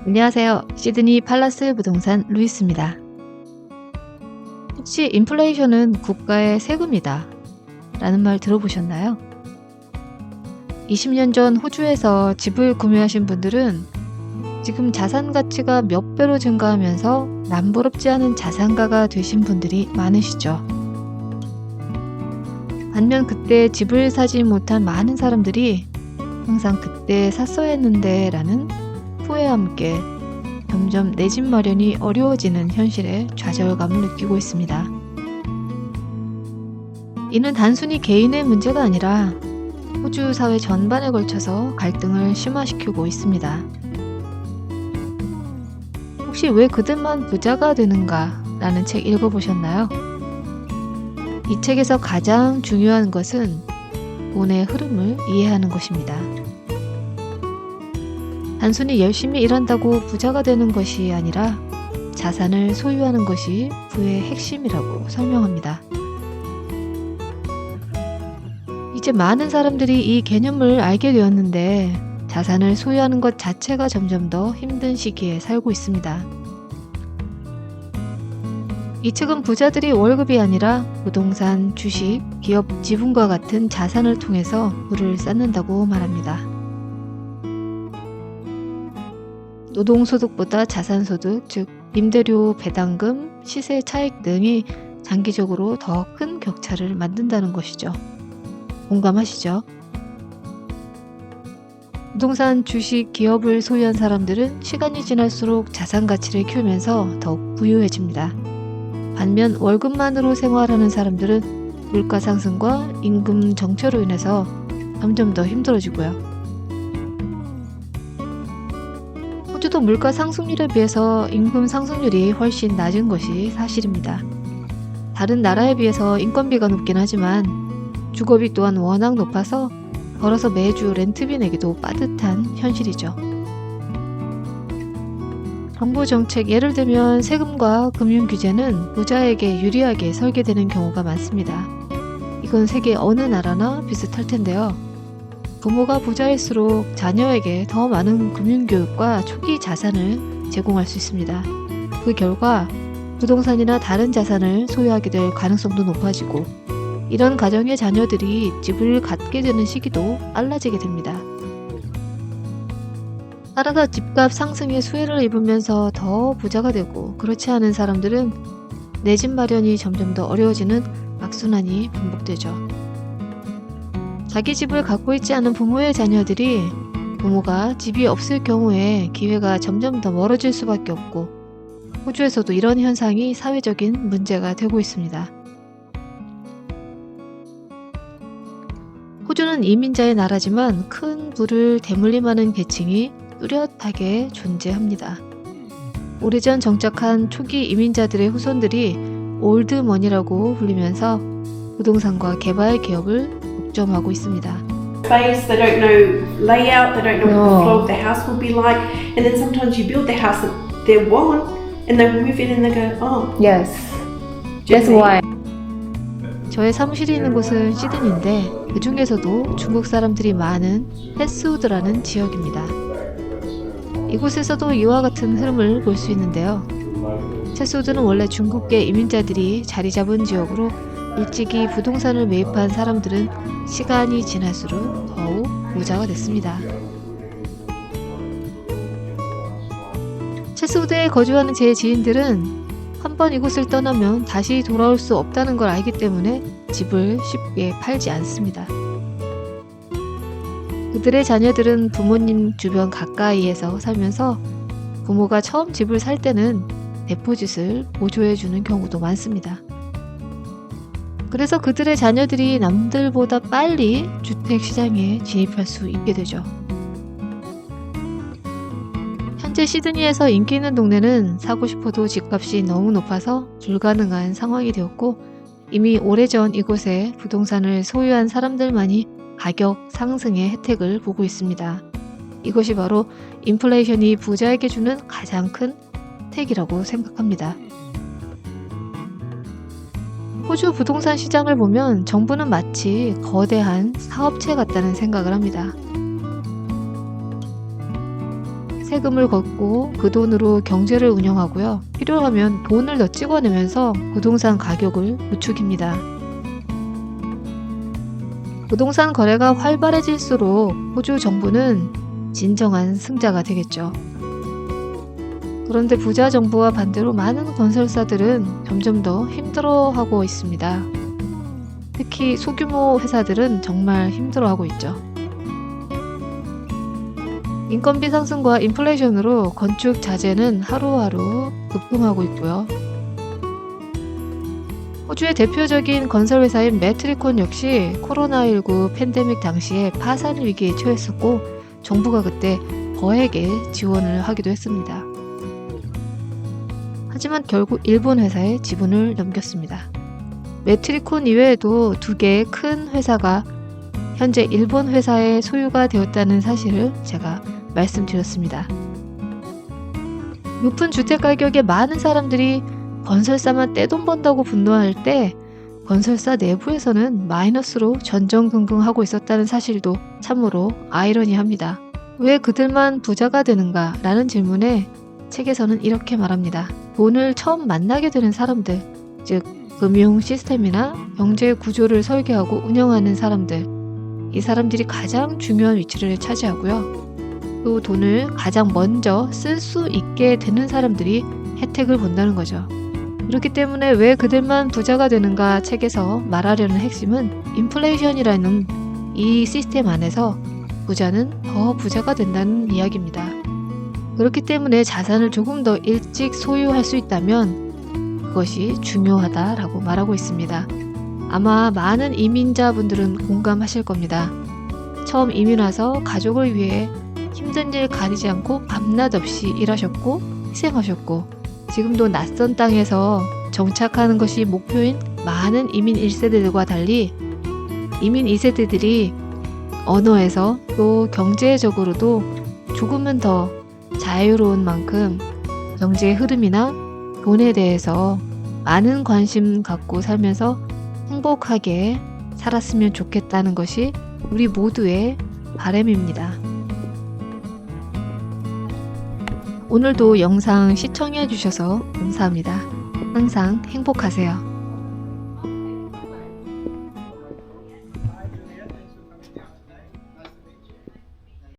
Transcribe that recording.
안녕하세요. 시드니 팔라스 부동산 루이스입니다. 혹시 인플레이션은 국가의 세금이다 라는 말 들어보셨나요? 20년 전 호주에서 집을 구매하신 분들은 지금 자산 가치가 몇 배로 증가하면서 남부럽지 않은 자산가가 되신 분들이 많으시죠. 반면 그때 집을 사지 못한 많은 사람들이 항상 그때 샀어야 했는데 라는 후회와 함께 점점 내 집 마련이 어려워지는 현실에 좌절감을 느끼고 있습니다. 이는 단순히 개인의 문제가 아니라 호주 사회 전반에 걸쳐서 갈등을 심화시키고 있습니다. 혹시 왜 그들만 부자가 되는가 라는 책 읽어보셨나요? 이 책에서 가장 중요한 것은 돈의 흐름을 이해하는 것입니다. 단순히 열심히 일한다고 부자가 되는 것이 아니라 자산을 소유하는 것이 부의 핵심이라고 설명합니다. 이제 많은 사람들이 이 개념을 알게 되었는데 자산을 소유하는 것 자체가 점점 더 힘든 시기에 살고 있습니다. 이 책은 부자들이 월급이 아니라 부동산, 주식, 기업 지분과 같은 자산을 통해서 부를 쌓는다고 말합니다. 노동소득보다 자산소득, 즉 임대료, 배당금, 시세 차익 등이 장기적으로 더 큰 격차를 만든다는 것이죠. 공감하시죠? 부동산, 주식, 기업을 소유한 사람들은 시간이 지날수록 자산 가치를 키우면서 더욱 부유해집니다. 반면 월급만으로 생활하는 사람들은 물가 상승과 임금 정체로 인해서 점점 더 힘들어지고요. 호주도 물가 상승률에 비해서 임금 상승률이 훨씬 낮은 것이 사실입니다. 다른 나라에 비해서 인건비가 높긴 하지만 주거비 또한 워낙 높아서 걸어서 매주 렌트비 내기도 빠듯한 현실이죠. 정부 정책, 예를 들면 세금과 금융 규제는 부자에게 유리하게 설계되는 경우가 많습니다. 이건 세계 어느 나라나 비슷할 텐데요. 부모가 부자일수록 자녀에게 더 많은 금융교육과 초기 자산을 제공할 수 있습니다. 그 결과 부동산이나 다른 자산을 소유하게 될 가능성도 높아지고 이런 가정의 자녀들이 집을 갖게 되는 시기도 빨라지게 됩니다. 따라서 집값 상승에 수혜를 입으면서 더 부자가 되고 그렇지 않은 사람들은 내 집 마련이 점점 더 어려워지는 악순환이 반복되죠. 자기 집을 갖고 있지 않은 부모의 자녀들이 부모가 집이 없을 경우에 기회가 점점 더 멀어질 수밖에 없고 호주에서도 이런 현상이 사회적인 문제가 되고 있습니다. 호주는 이민자의 나라지만 큰 부를 대물림하는 계층이 뚜렷하게 존재합니다. 오래전 정착한 초기 이민자들의 후손들이 올드머니라고 불리면서 부동산과 개발 기업을 독점하고 있습니다. Space, they don't know layout, they don't know what the flow of the house will be like, and then sometimes you build the house that they want, and they move in and they go, oh, Yes, that's why. 저의 사무실이 있는 곳은 시드니인데 그 중에서도 중국 사람들이 많은 패스우드라는 지역입니다. 이곳에서도 이와 같은 흐름을 볼 수 있는데요. 패스우드는 원래 중국계 이민자들이 자리 잡은 지역으로 일찍이 부동산을 매입한 사람들은 시간이 지날수록 더욱 부자가 됐습니다. 패스우드에 거주하는 제 지인들은 한번 이곳을 떠나면 다시 돌아올 수 없다는 걸 알기 때문에 집을 쉽게 팔지 않습니다. 그들의 자녀들은 부모님 주변 가까이에서 살면서 부모가 처음 집을 살 때는 데포짓을 보조해주는 경우도 많습니다. 그래서 그들의 자녀들이 남들보다 빨리 주택시장에 진입할 수 있게 되죠. 현재 시드니에서 인기 있는 동네는 사고 싶어도 집값이 너무 높아서 불가능한 상황이 되었고 이미 오래전 이곳에 부동산을 소유한 사람들만이 가격 상승의 혜택을 보고 있습니다. 이것이 바로 인플레이션이 부자에게 주는 가장 큰 혜택이라고 생각합니다. 호주 부동산 시장을 보면 정부는 마치 거대한 사업체 같다는 생각을 합니다. 세금을 걷고 그 돈으로 경제를 운영하고요. 필요하면 돈을 더 찍어내면서 부동산 가격을 부추깁니다. 부동산 거래가 활발해질수록 호주 정부는 진정한 승자가 되겠죠. 그런데 부자 정부와 반대로 많은 건설사들은 점점 더 힘들어하고 있습니다. 특히 소규모 회사들은 정말 힘들어하고 있죠. 인건비 상승과 인플레이션으로 건축 자재는 하루하루 급등하고 있고요. 호주의 대표적인 건설회사인 매트리콘 역시 코로나19 팬데믹 당시에 파산 위기에 처했었고 정부가 그때 거액의 지원을 하기도 했습니다. 하지만 결국 일본 회사에 지분을 넘겼습니다. 매트리콘 이외에도 2개의 큰 회사가 현재 일본 회사의 소유가 되었다는 사실을 제가 말씀드렸습니다. 높은 주택 가격에 많은 사람들이 건설사만 떼돈 번다고 분노할 때 건설사 내부에서는 마이너스로 전전긍긍하고 있었다는 사실도 참으로 아이러니합니다. 왜 그들만 부자가 되는가? 라는 질문에 책에서는 이렇게 말합니다. 돈을 처음 만나게 되는 사람들, 즉 금융 시스템이나 경제 구조를 설계하고 운영하는 사람들, 이 사람들이 가장 중요한 위치를 차지하고요. 또 돈을 가장 먼저 쓸 수 있게 되는 사람들이 혜택을 본다는 거죠. 그렇기 때문에 왜 그들만 부자가 되는가 책에서 말하려는 핵심은 인플레이션이라는 이 시스템 안에서 부자는 더 부자가 된다는 이야기입니다. 그렇기 때문에 자산을 조금 더 일찍 소유할 수 있다면 그것이 중요하다라고 말하고 있습니다. 아마 많은 이민자분들은 공감하실 겁니다. 처음 이민 와서 가족을 위해 힘든 일 가리지 않고 밤낮 없이 일하셨고 희생하셨고 지금도 낯선 땅에서 정착하는 것이 목표인 많은 이민 1세대들과 달리 이민 2세대들이 언어에서 또 경제적으로도 조금은 더 자유로운 만큼 경제의 흐름이나 돈에 대해서 많은 관심 갖고 살면서 행복하게 살았으면 좋겠다는 것이 우리 모두의 바람입니다. 오늘도 영상 시청해 주셔서 감사합니다. 항상 행복하세요.